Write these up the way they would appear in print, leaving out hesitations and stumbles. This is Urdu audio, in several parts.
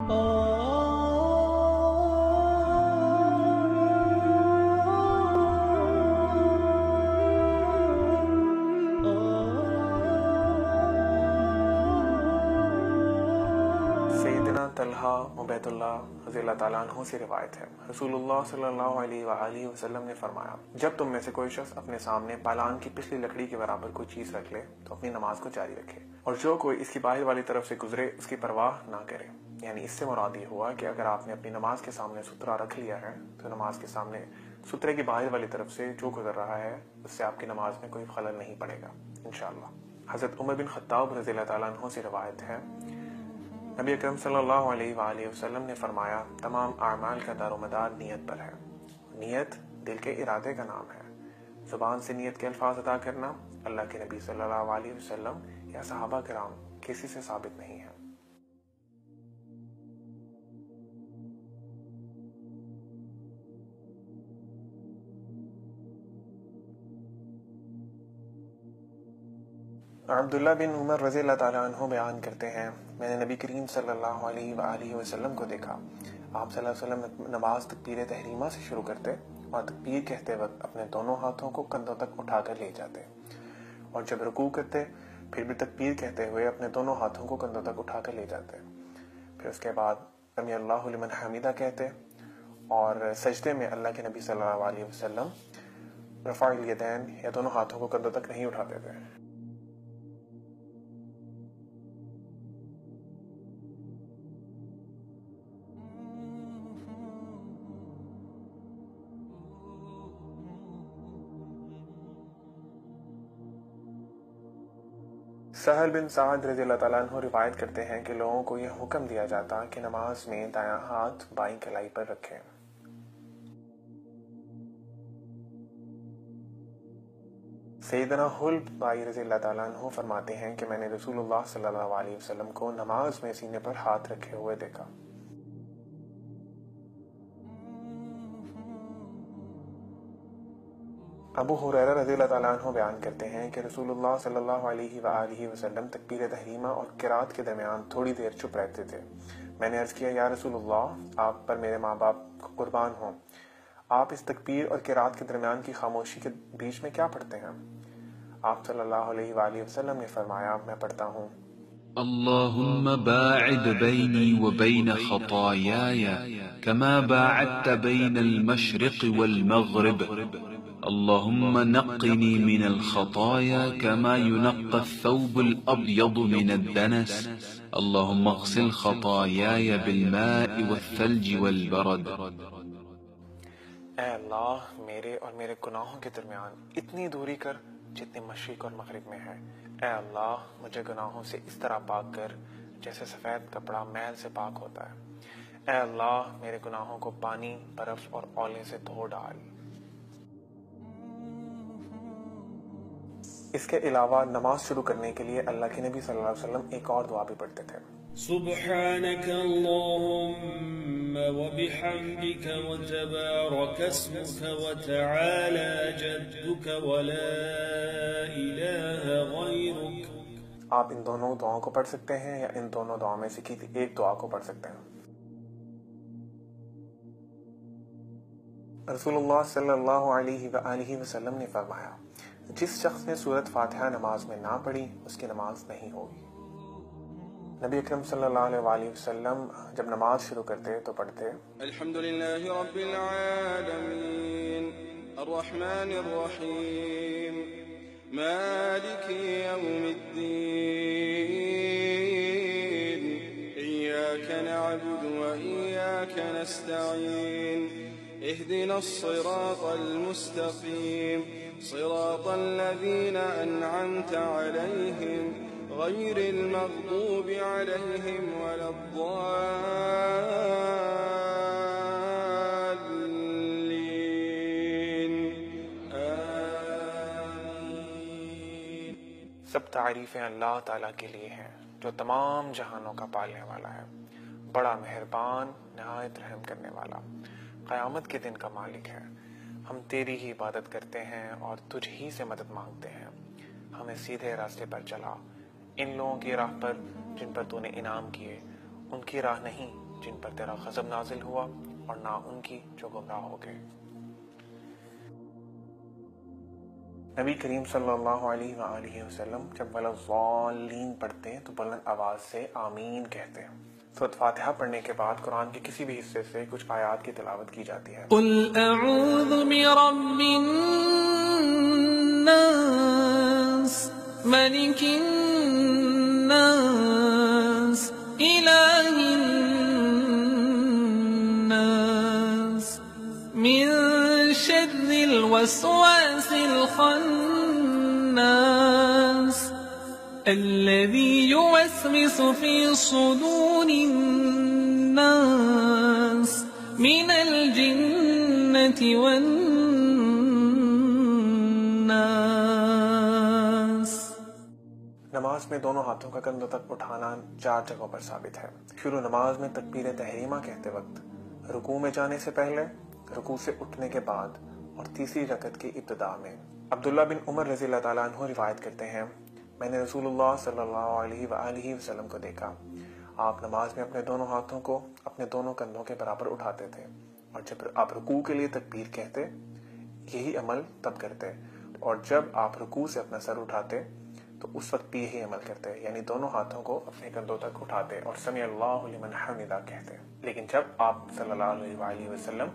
سیدنا طلحہ عبیداللہ رضی اللہ تعالیٰ عنہ سے روایت ہے، رسول اللہ صلی اللہ علیہ وآلہ وسلم نے فرمایا، جب تم میں سے کوئی شخص اپنے سامنے پالان کی پچھلی لکڑی کے برابر کوئی چیز رکھ لے تو اپنی نماز کو جاری رکھے، اور جو کوئی اس کی باہر والی طرف سے گزرے اس کی پرواہ نہ کرے۔ یعنی اس سے مراد یہ ہوا کہ اگر آپ نے اپنی نماز کے سامنے سترہ رکھ لیا ہے تو نماز کے سامنے سترے کی باہر والی طرف سے جو گزر رہا ہے اس سے آپ کی نماز میں کوئی خلل نہیں پڑے گا انشاءاللہ۔ حضرت عمر بن خطاب رضی اللہ تعالیٰ عنہ سے روایت ہے، نبی اکرم صلی اللہ علیہ وآلہ وسلم نے فرمایا، تمام اعمال کا دار و مدار نیت پر ہے۔ نیت دل کے ارادے کا نام ہے۔ زبان سے نیت کے الفاظ ادا کرنا اللہ کے نبی صلی اللہ علیہ وسلم یا صحابہ کرام کسی سے ثابت نہیں ہے۔ عبداللہ بن عمر رضی اللہ تعالیٰ عنہ بیان کرتے ہیں، میں نے نبی کریم صلی اللہ علیہ وآلہ وسلم کو دیکھا، آپ صلی اللہ علیہ وسلم نماز تکبیر تحریمہ سے شروع کرتے اور تکبیر کہتے وقت اپنے دونوں ہاتھوں کو کندھوں تک اٹھا کر لے جاتے، اور جب رکوع کرتے پھر بھی تکبیر کہتے ہوئے اپنے دونوں ہاتھوں کو کندھوں تک اٹھا کر لے جاتے، پھر اس کے بعد سمی اللہ لمن حمیدہ کہتے، اور سجدے میں اللہ کے نبی صلی اللہ علیہ وسلم رفع الیدین یا دونوں ہاتھوں کو کندھوں تک نہیں اٹھاتے تھے۔ سہل بن سعد رضی اللہ تعالیٰ عنہ روایت کرتے ہیں کہ لوگوں کو یہ حکم دیا جاتا کہ نماز میں دایاں ہاتھ بائیں کلائی پر رکھیں۔ سیدنا حلب بھائی رضی اللہ تعالیٰ عنہ فرماتے ہیں کہ میں نے رسول اللہ صلی اللہ علیہ وسلم کو نماز میں سینے پر ہاتھ رکھے ہوئے دیکھا۔ ابو ہریرہ رضی اللہ تعالیٰ عنہ بیان کرتے ہیں کہ رسول اللہ صلی اللہ علیہ وآلہ وسلم تکبیر تحریمہ اور قرات کے درمیان تھوڑی دیر چپ رہتے تھے۔ میں نے عرض کیا، یا رسول اللہ، آپ پر میرے ماں باپ قربان ہوں، آپ اس تکبیر اور قرات کے درمیان کی خاموشی کے بیچ میں کیا پڑھتے ہیں؟ آپ صلی اللہ علیہ وآلہ وسلم نے فرمایا، میں پڑھتا ہوں، اللهم باعد بيني وبين خطاياي كما باعدت بين المشرق والمغرب اللهم نقني من الخطايا كما ينقى الثوب الأبيض من الدنس اللهم اغسل خطاياي بالماء والثلج والبرد۔ اے اللہ، میرے اور میرے گناہوں کے درمیان اتنی دوری کر جتنی مشرق اور مغرب میں ہے۔ اے اللہ، مجھے گناہوں سے اس طرح پاک کر جیسے سفید کپڑا میل سے پاک ہوتا ہے۔ اے اللہ، میرے گناہوں کو پانی، برف اور اولے سے دھو ڈال۔ اس کے علاوہ نماز شروع کرنے کے لیے اللہ کے نبی صلی اللہ علیہ وسلم ایک اور دعا بھی پڑھتے تھے، سبحانك اللهم وبحمدك وتبارك اسمك وتعالى جدك ولا إله غيرك۔ آپ ان دونوں دعاؤں کو پڑھ سکتے ہیں یا ان دونوں دعاؤں میں سے کسی ایک دعا کو پڑھ سکتے ہیں۔ رسول اللہ صلی اللہ علیہ وآلہ وسلم نے فرمایا، جس شخص نے سورۃ فاتحہ نماز میں نہ پڑھی اس کی نماز نہیں ہوگی۔ نبی اکرم صلی اللہ علیہ وآلہ وسلم جب نماز شروع کرتے تو پڑھتے، الحمدللہ رب العالمین الرحمن الرحیم مالک یوم الدین ایاک نعبد و ایاک نستعین اهدنا الصراط المستقیم صراط الذین انعمت علیہم غیر المغضوب علیہم ولا الضالین۔ آمین۔ سب تعریفیں اللہ تعالیٰ کے لیے ہیں جو تمام جہانوں کا پالنے والا ہے، بڑا مہربان، نہایت رحم کرنے والا، قیامت کے دن کا مالک ہے۔ ہم تیری ہی عبادت کرتے ہیں اور تجھ ہی سے مدد مانگتے ہیں، ہمیں سیدھے راستے پر چلا، ان لوگوں کی راہ پر جن پر تو نے انعام کیے، ان کی راہ نہیں جن پر تیرا غضب نازل ہوا اور نہ ان کی جو گمراہ ہو گئے۔ نبی کریم صلی اللہ علیہ وآلہ وسلم جب وَلَضَّالِّينَ پڑھتے ہیں تو بلند آواز سے آمین کہتے ہیں۔ سورۃ فاتحہ پڑھنے کے بعد قرآن کے کسی بھی حصے سے کچھ آیات کی تلاوت کی جاتی ہے۔ قل اعوذ برب الناس ملک الناس الہ الناس من شر الوسواس الخناس الذي يوسوس في صدور الناس من الجنة والناس۔ نماز میں دونوں ہاتھوں کا کندھوں تک اٹھانا 4 جگہوں پر ثابت ہے۔ شروع نماز میں تکبیر تحریمہ کہتے وقت، رکوع میں جانے سے پہلے، رکوع سے اٹھنے کے بعد اور تیسری رکعت کی ابتدا میں۔ عبداللہ بن عمر رضی اللہ تعالیٰ عنہ روایت کرتے ہیں، میں نے رسول اللہ صلی اللہ علیہ وآلہ وسلم کو دیکھا، آپ نماز میں اپنے دونوں ہاتھوں کو اپنے دونوں کندھوں کے برابر اٹھاتے تھے، اور جب آپ رکوع کے لیے تکبیر کہتے یہی عمل تب کرتے، اور جب آپ رکوع سے اپنا سر اٹھاتے تو اس وقت بھی یہی عمل کرتے، یعنی دونوں ہاتھوں کو اپنے کندھوں تک اٹھاتے اور سمیع اللہ لمن حمدہ کہتے۔ لیکن جب آپ صلی اللہ علیہ وآلہ وسلم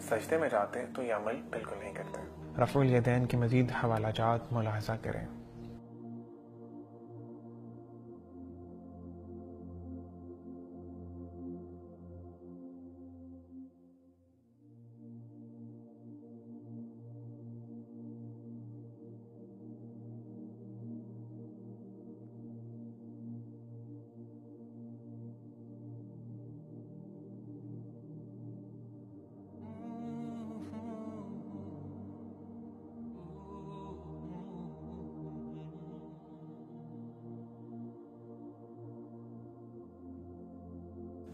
سجدے میں جاتے تو یہ عمل بالکل نہیں کرتے۔ رفع الیدین کے مزید حوالہ جات ملاحظہ کریں۔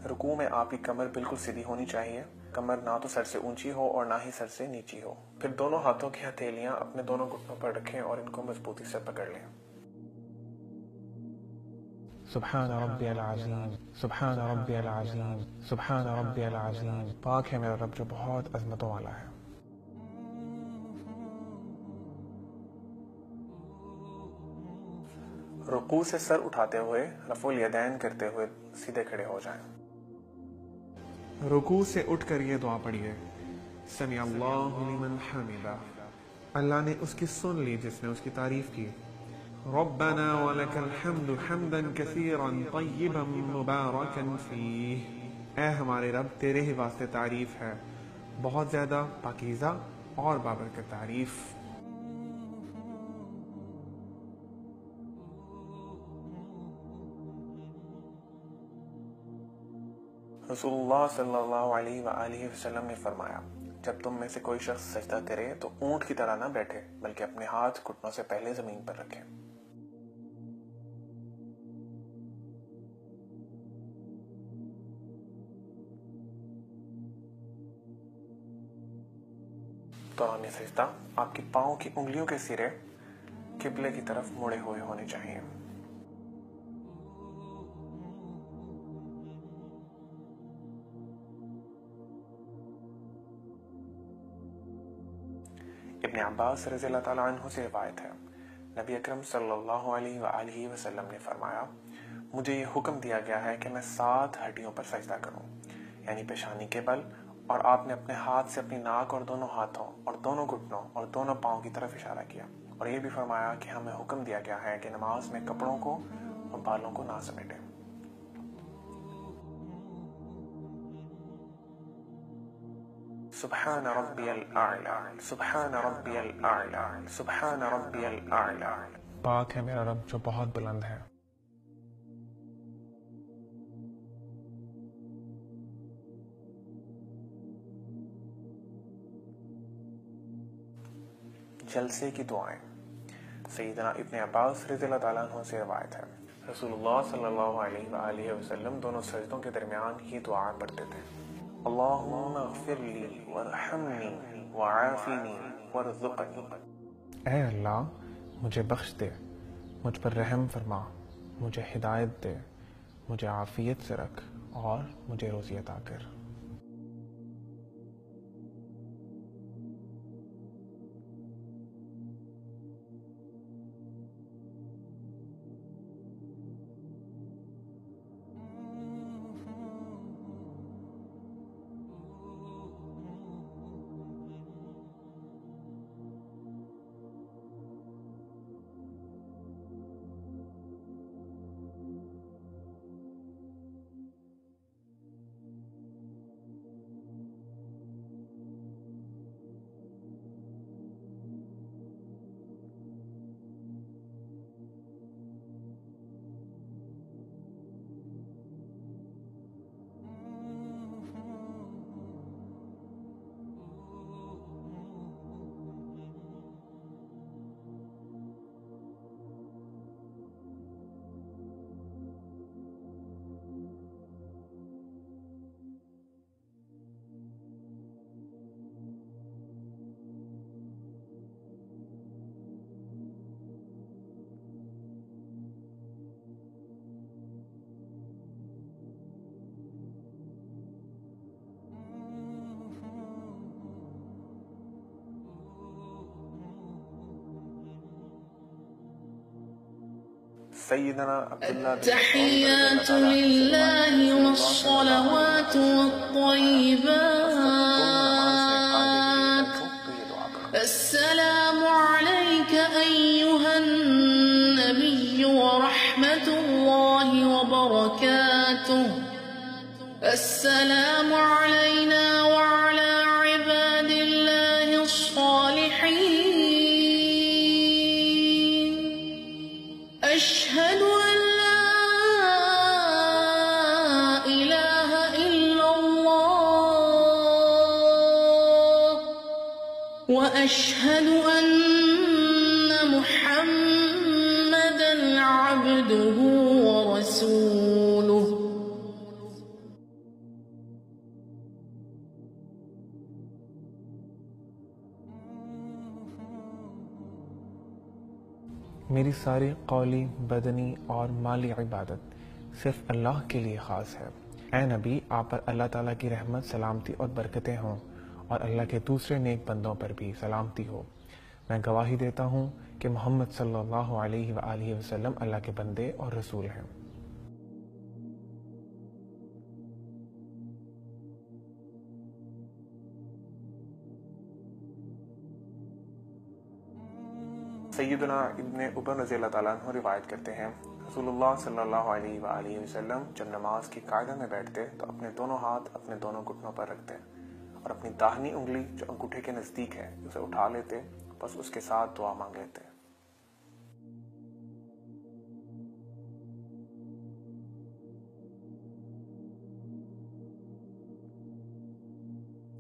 رکوع میں آپ کی کمر بالکل سیدھی ہونی چاہیے، کمر نہ تو سر سے اونچی ہو اور نہ ہی سر سے نیچی ہو۔ پھر دونوں ہاتھوں کی ہتھیلیاں اپنے دونوں گھٹنوں پر رکھیں اور ان کو مضبوطی سے پکڑ لیں۔ سبحان ربی العظیم، سبحان ربی العظیم، سبحان ربی العظیم، پاک ہے میرا رب جو بہت عظمتوں والا ہے۔ رکوع سے سر اٹھاتے ہوئے رفع الیدین کرتے ہوئے سیدھے کھڑے ہو جائیں۔ رکوع سے اٹھ کر یہ دعا پڑھیے، سمیع اللہ لمن حمدہ، اللہ نے اس کی سن لی جس نے اس کی تعریف کی۔ ربنا ولک الحمد حمدا کثیرا طیبا مبارکا فیہ، اے ہمارے رب تیرے ہی واسطے تعریف ہے، بہت زیادہ پاکیزہ اور بابرکت تعریف۔ رسول اللہ صلی اللہ علیہ وآلہ وسلم نے فرمایا، جب تم میں سے کوئی شخص سجدہ کرے تو اونٹ کی طرح نہ بیٹھے بلکہ اپنے ہاتھ گھٹنوں سے پہلے زمین پر رکھے۔ دوران سجدہ آپ کے پاؤں کی انگلیوں کے سرے قبلے کی طرف مڑے ہوئے ہونے چاہیے۔ ابن عباس رضی اللہ تعالیٰ عنہ سے روایت ہے، نبی اکرم صلی اللہ علیہ وآلہ وسلم نے فرمایا، مجھے یہ حکم دیا گیا ہے کہ میں 7 ہڈیوں پر سجدہ کروں، یعنی پیشانی کے بل، اور آپ نے اپنے ہاتھ سے اپنی ناک اور دونوں ہاتھوں اور دونوں گھٹنوں اور دونوں پاؤں کی طرف اشارہ کیا، اور یہ بھی فرمایا کہ ہمیں حکم دیا گیا ہے کہ نماز میں کپڑوں کو اور بالوں کو نہ سمیٹیں۔ سبحان ربی الاعلی، سبحان ربی الاعلی، سبحان ربی الاعلی، پاک ہے میرا رب جو بہت بلند ہے۔ جلسے کی دعائیں۔ سیدنا ابن عباس رضی اللہ تعالیٰ عنہ سے روایت ہے، رسول اللہ صلی اللہ علیہ وآلہ وسلم دونوں سجدوں کے درمیان ہی دعا پڑھتے تھے، اللہم اغفر لی وارحمنی وعافنی وارزقنی، اے اللہ مجھے بخش دے، مجھ پر رحم فرما، مجھے ہدایت دے، مجھے عافیت سے رکھ اور مجھے روزی عطا کر۔ سیدنا عبداللہ التحيات لله والصلوات والطيبات السلام عليك أيها النبي ورحمة الله وبركاته السلام علينا وعلى عباد الله الصالحين أشهد أن لا إله إلا الله وأشهد أن محمدًا عبده ورسوله میری ساری قولی، بدنی اور مالی عبادت صرف اللہ کے لیے خاص ہے۔ اے نبی، آپ پر اللہ تعالیٰ کی رحمت، سلامتی اور برکتیں ہوں، اور اللہ کے دوسرے نیک بندوں پر بھی سلامتی ہو۔ میں گواہی دیتا ہوں کہ محمد صلی اللہ علیہ وآلہ وسلم اللہ کے بندے اور رسول ہیں۔ سیدنا ابن عمر رضی اللہ تعالیٰ عنہ روایت کرتے ہیں، رسول اللہ صلی اللہ علیہ وآلہ وسلم جب نماز کی قاعدہ میں بیٹھتے تو اپنے دونوں ہاتھ اپنے دونوں گھٹنوں پر رکھتے اور اپنی داہنی انگلی جو انگوٹھے کے نزدیک ہے اسے اٹھا لیتے، بس اس کے ساتھ دعا مانگ لیتے۔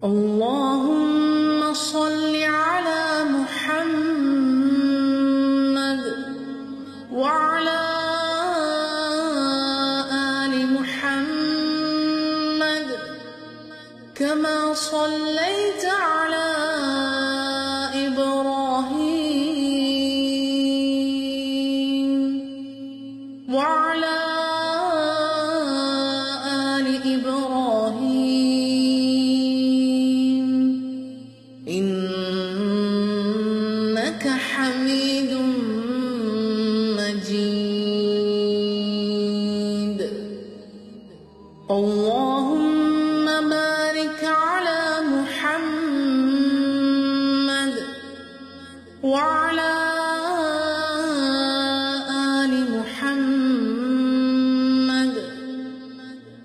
اللهم صل على محمد وعلى آل محمد كما صليت على إبراهيم وعلى آل إبراهيم إنك حميد مجيد اللهم بارك على محمد وعلى آل محمد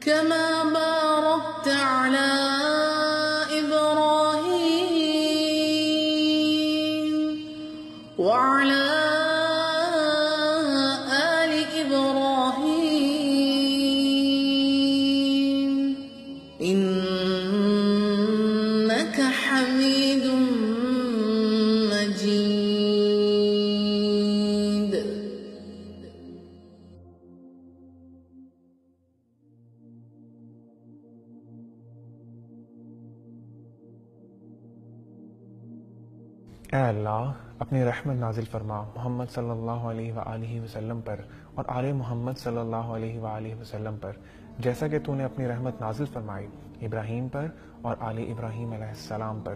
كما باركت على إبراهيم وعلى آل إبراهيم إنك حميد مجيد اے اللہ اپنی رحمت نازل فرما محمد صلی اللہ علیہ وآلہ وسلم پر اور آل محمد صلی اللہ علیہ وآلہ وسلم پر، جیسا کہ تو نے اپنی رحمت نازل فرمائی ابراہیم پر اور آل ابراہیم علیہ السلام پر،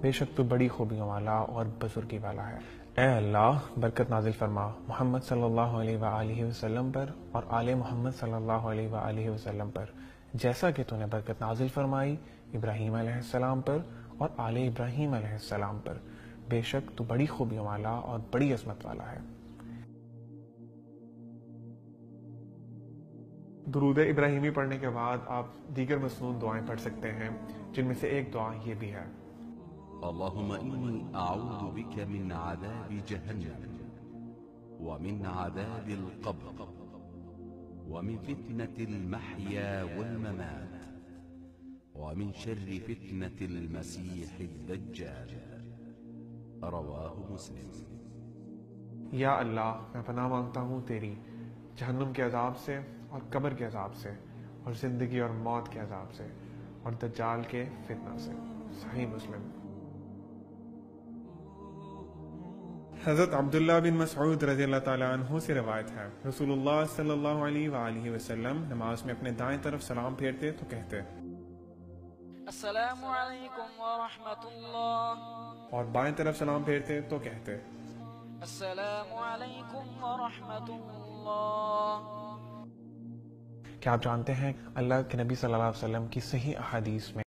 بے شک تو بڑی خوبیوں والا اور بزرگی والا ہے۔ اے اللہ برکت نازل فرما محمد صلی اللہ علیہ وآلہ وسلم پر اور آل محمد صلی اللہ علیہ وآلہ وسلم پر، جیسا کہ تو نے برکت نازل فرمائی ابراہیم علیہ السلام پر اور آل ابراہیم علیہ السلام پر، بے شک تو بڑی خوبیوں والا اور بڑی عظمت والا ہے۔ درود ابراہیمی پڑھنے کے بعد آپ دیگر مسنون دعائیں پڑھ سکتے ہیں، جن میں سے ایک دعا یہ بھی ہے: اللهم إني أعوذ بك من عذاب جهنم ومن عذاب القبر ومن فتنة المحيا والممات ومن شر فتنة المسيح الدجال رواه مسلم۔ یا اللہ میں پناہ مانگتا ہوں تیری جہنم کے عذاب سے اور قبر کے عذاب سے اور زندگی اور موت کے عذاب سے اور دجال کے فتنہ سے۔ صحیح مسلم۔ حضرت عبداللہ بن مسعود رضی اللہ تعالیٰ عنہ سے روایت ہے، رسول اللہ صلی اللہ علیہ وآلہ وسلم نماز میں اپنے دائیں طرف سلام پھیرتے تو کہتے السلام علیکم ورحمۃ اللہ، اور بائیں طرف سلام پھیرتے تو کہتے السلام علیکم ورحمۃ اللہ۔ کیا آپ جانتے ہیں اللہ کے نبی صلی اللہ علیہ وسلم کی صحیح احادیث میں